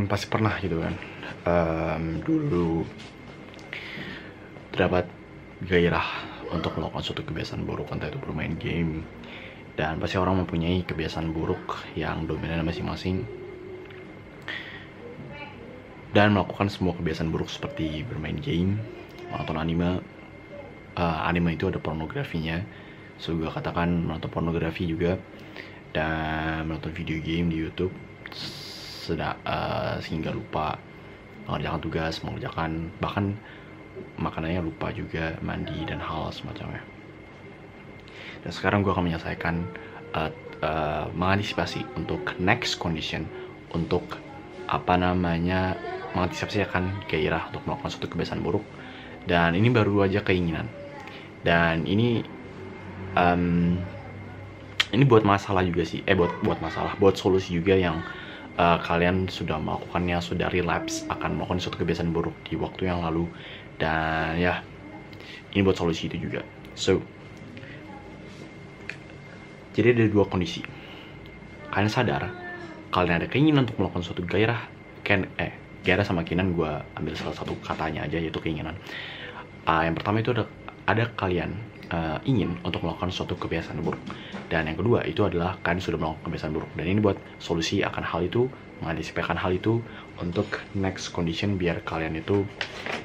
Pasti pernah gitu kan. Dulu terdapat gairah untuk melakukan suatu kebiasaan buruk, entah itu bermain game. Dan pasti orang mempunyai kebiasaan buruk yang dominan masing-masing, dan melakukan semua kebiasaan buruk seperti bermain game, menonton anime. Anime itu ada pornografinya, so gue katakan menonton pornografi juga, dan menonton video game di YouTube sehingga lupa mengerjakan tugas, mengerjakan bahkan makanannya lupa juga, mandi dan hal semacamnya. Dan sekarang gue akan menyelesaikan mengantisipasi untuk next condition, untuk mengantisipasi akan gairah untuk melakukan suatu kebiasaan buruk. Dan ini baru aja keinginan, dan ini buat masalah juga sih, buat solusi juga yang kalian sudah melakukannya, sudah relapse akan melakukan suatu kebiasaan buruk di waktu yang lalu. Dan ya, ini buat solusi itu juga. So, jadi ada dua kondisi. Kalian sadar kalian ada keinginan untuk melakukan suatu gairah, gairah sama keinginan, gue ambil salah satu katanya aja, yaitu keinginan. Yang pertama itu ada kalian ingin untuk melakukan suatu kebiasaan buruk, dan yang kedua itu adalah kalian sudah melakukan kebiasaan buruk. Dan ini buat solusi akan hal itu, mengantisipasi hal itu untuk next condition, biar kalian itu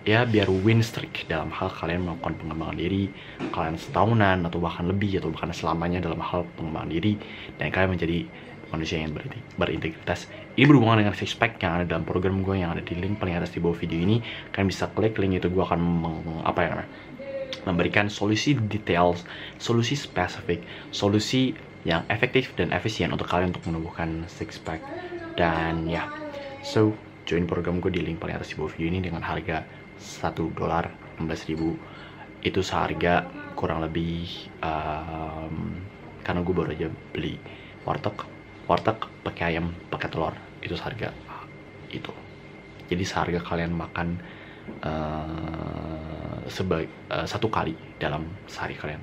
biar win streak dalam hal kalian melakukan pengembangan diri, kalian setahunan atau bahkan lebih, atau bahkan selamanya dalam hal pengembangan diri, dan kalian menjadi manusia yang berintegritas. Ini berhubungan dengan six pack yang ada dalam program gue, yang ada di link paling atas di bawah video ini. Kalian bisa klik link itu, gue akan memberikan solusi detail, solusi spesifik, solusi yang efektif dan efisien untuk kalian untuk menumbuhkan six pack. Dan ya, so join program gue di link paling atas di bawah video ini dengan harga $16.000. Itu seharga kurang lebih karena gue baru aja beli warteg pakai ayam pakai telur, itu seharga itu. Jadi seharga kalian makan satu kali dalam sehari kalian.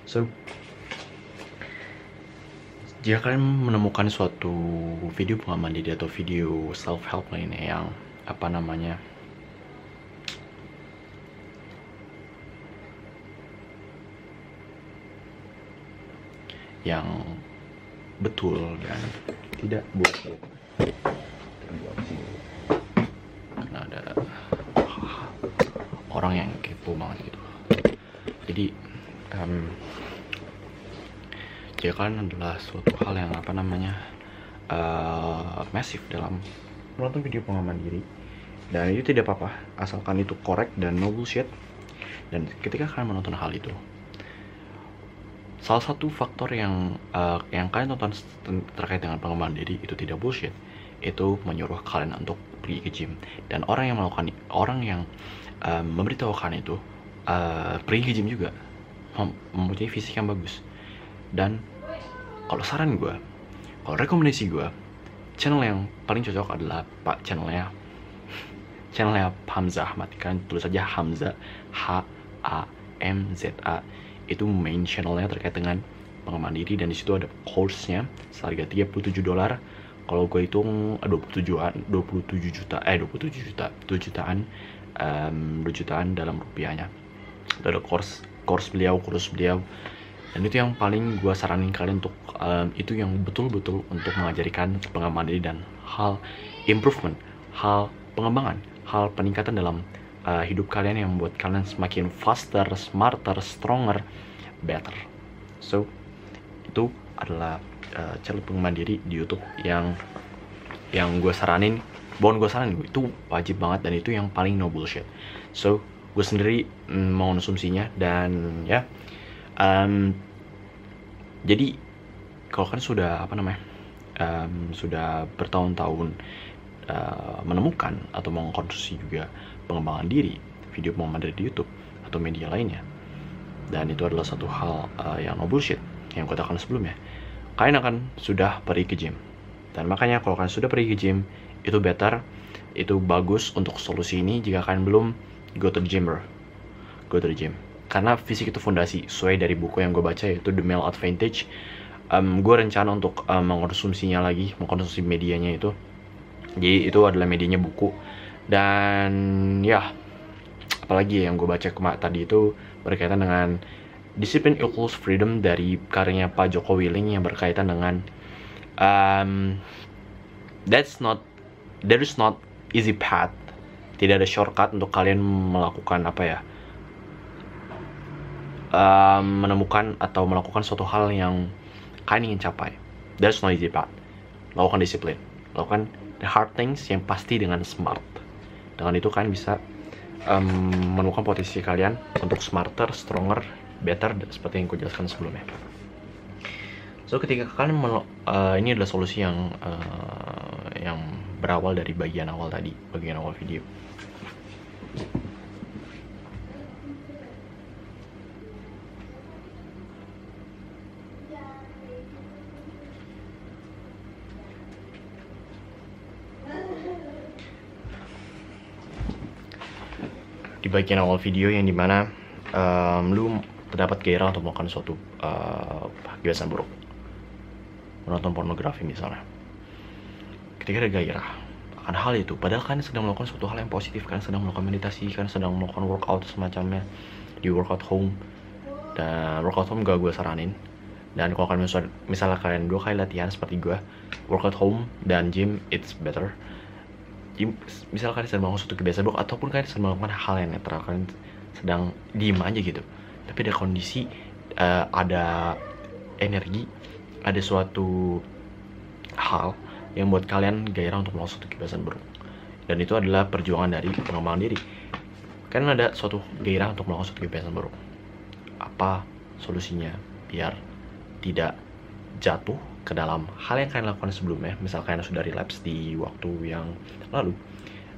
So, jika kalian menemukan suatu video pengembangan diri atau video self help lainnya yang yang betul dan tidak bullshit, karena ada orang yang kepo banget gitu. Jadi jika kalian adalah suatu hal yang masif dalam menonton video pengembangan diri, dan itu tidak apa-apa asalkan itu correct dan no bullshit. Dan ketika kalian menonton hal itu, salah satu faktor yang kalian tonton terkait dengan pengembangan diri itu tidak bullshit, itu menyuruh kalian untuk pergi ke gym. Dan orang yang memberitahu kalian itu pergi ke gym juga mempunyai fisik yang bagus. Dan kalau saran gue, kalau rekomendasi gue, channel yang paling cocok adalah channelnya Hamzah Ahmad. Kalian tulis saja Hamzah, HAMZA. Itu main channelnya terkait dengan pengembangan diri, dan disitu ada course-nya seharga $37. Kalau gue hitung 2 jutaan dalam rupiahnya. Itu ada kursus beliau, dan itu yang paling gue saranin kalian untuk itu yang betul-betul untuk mengajarkan pengembangan diri dan hal improvement, hal pengembangan, hal peningkatan dalam hidup kalian yang membuat kalian semakin faster, smarter, stronger, better. So, itu adalah channel pengembangan diri di YouTube yang gue saranin. Itu wajib banget, dan itu yang paling no bullshit. So, gue sendiri mau konsumsinya, dan ya jadi kalau kan sudah sudah bertahun-tahun menemukan atau mengkonsumsi juga pengembangan diri, video pengembangan diri di YouTube atau media lainnya, dan itu adalah satu hal yang no bullshit yang gue katakan sebelumnya, kalian akan sudah pergi ke gym. Dan makanya kalau kalian sudah pergi ke gym, itu better, itu bagus untuk solusi ini. Jika kalian belum, go to the gym, karena fisik itu fondasi. Sesuai dari buku yang gue baca, yaitu The Male Advantage. Gue rencana untuk mengkonsumsi medianya itu Jadi itu adalah medianya buku. Dan ya, apalagi yang gue baca tadi itu berkaitan dengan Discipline Equals Freedom dari karyanya Pak Joko Willing yang berkaitan dengan there is not easy path. Tidak ada shortcut untuk kalian melakukan menemukan atau melakukan suatu hal yang kalian ingin capai. There's no easy path. Lakukan disiplin, lakukan the hard things yang pasti dengan smart. Dengan itu kalian bisa menemukan potensi kalian untuk smarter, stronger, better, seperti yang aku jelaskan sebelumnya. So ketika kalian ini adalah solusi yang berawal dari bagian awal video. Di bagian awal video yang dimana lu terdapat gairah untuk melakukan suatu kebiasaan buruk, menonton pornografi misalnya. Ketika ada gairah akan hal itu, padahal kalian sedang melakukan suatu hal yang positif, kalian sedang melakukan meditasi, kalian sedang melakukan workout semacamnya di workout home. Dan workout home gak gue saranin. Dan kalau kalian misalnya kalian 2 kali latihan seperti gue, workout home dan gym it's better. Misal kalian sedang melakukan suatu kebiasaan buruk ataupun kalian sedang melakukan hal yang netral, kalian sedang diem aja gitu, tapi ada kondisi, ada energi, ada suatu hal yang buat kalian gairah untuk melakukan suatu kebiasaan buruk, dan itu adalah perjuangan dari pengembangan diri. Kalian ada suatu gairah untuk melakukan suatu kebiasaan buruk. Apa solusinya biar tidak jatuh ke dalam hal yang kalian lakukan sebelumnya? Misal kalian sudah relapse di waktu yang lalu,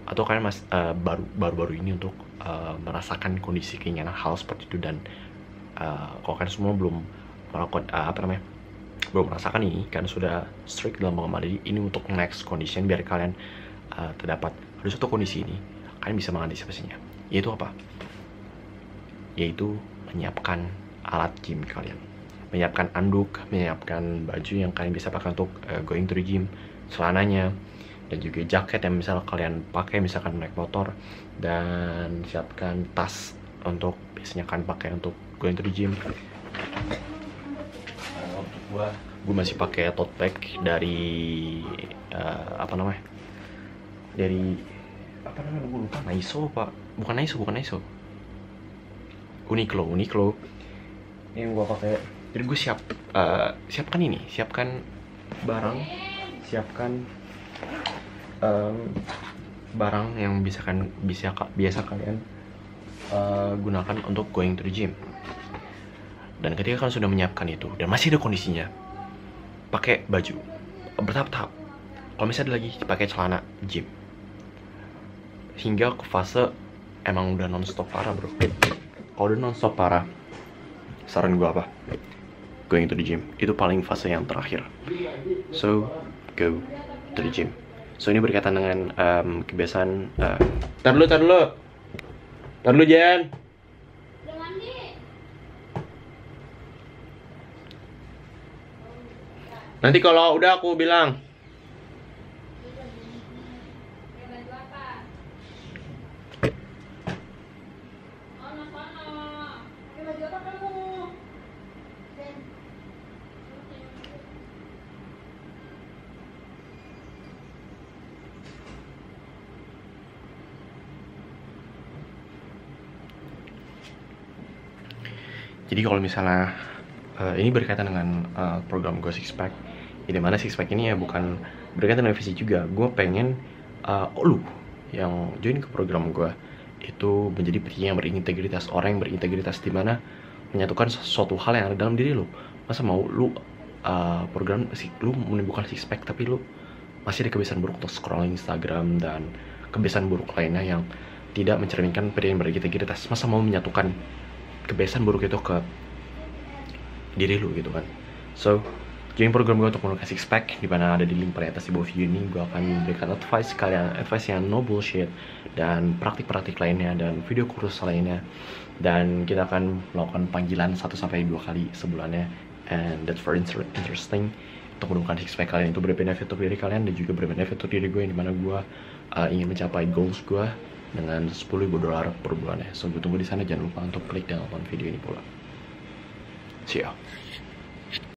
atau kalian baru-baru ini untuk merasakan kondisi keinginan hal seperti itu. Dan kalau kalian semua belum melakukan belum merasakan ini, kalian sudah strict dalam pengembangan diri ini untuk next condition, biar kalian terdapat di suatu kondisi ini, kalian bisa mengantisipasinya. Yaitu apa? Yaitu menyiapkan alat gym kalian, menyiapkan anduk, menyiapkan baju yang kalian bisa pakai untuk going to the gym, celananya, dan juga jaket yang misal kalian pakai misalkan naik motor, dan siapkan tas untuk biasanya kalian pakai untuk going to the gym. Untuk gue masih pakai tote bag dari gue lupa, Uniqlo. Ini yang gue pakai. Jadi gue siapkan barang yang biasa kalian gunakan untuk going to the gym. Dan ketika kalian sudah menyiapkan itu dan masih ada kondisinya, pakai baju bertahap-tahap. Kalau misalnya ada lagi, pakai celana gym hingga ke fase emang udah non-stop parah, bro. Kalau udah non-stop parah, saran gue apa? Going to the gym. Itu paling fase yang terakhir. So, go to the gym. So, ini berkaitan dengan kebiasaan. Tar dulu, Jan. Nanti kalau udah aku bilang. Jadi kalau misalnya ini berkaitan dengan program gue Six Pack, di mana Six Pack ini ya bukan berkaitan dengan visi juga. Gue pengen lu yang join ke program gue itu menjadi petinju yang berintegritas, orang yang berintegritas, di mana menyatukan suatu hal yang ada dalam diri lu. Masa mau lu lu menimbulkan Six Pack tapi lu masih ada kebiasaan buruk untuk scrolling Instagram dan kebiasaan buruk lainnya yang tidak mencerminkan petinju yang berintegritas. Masa mau menyatukan kebiasaan buruk itu ke diri lu gitu kan. So, join program gue untuk melakukan Six Pack, di mana ada di link pada atas di bawah video ini. Gue akan memberikan advice yang no bullshit, dan praktik-praktik lainnya, dan video kursus lainnya. Dan kita akan melakukan panggilan 1-2 kali sebulannya, and that's very interesting. untuk menemukan six pack kalian itu berbenefit untuk diri kalian dan juga berbenefit untuk diri gue, yang dimana gue ingin mencapai goals gue dengan $10.000 per bulan ya. So gue tunggu di sana, jangan lupa untuk klik dan nonton video ini pula. See ya.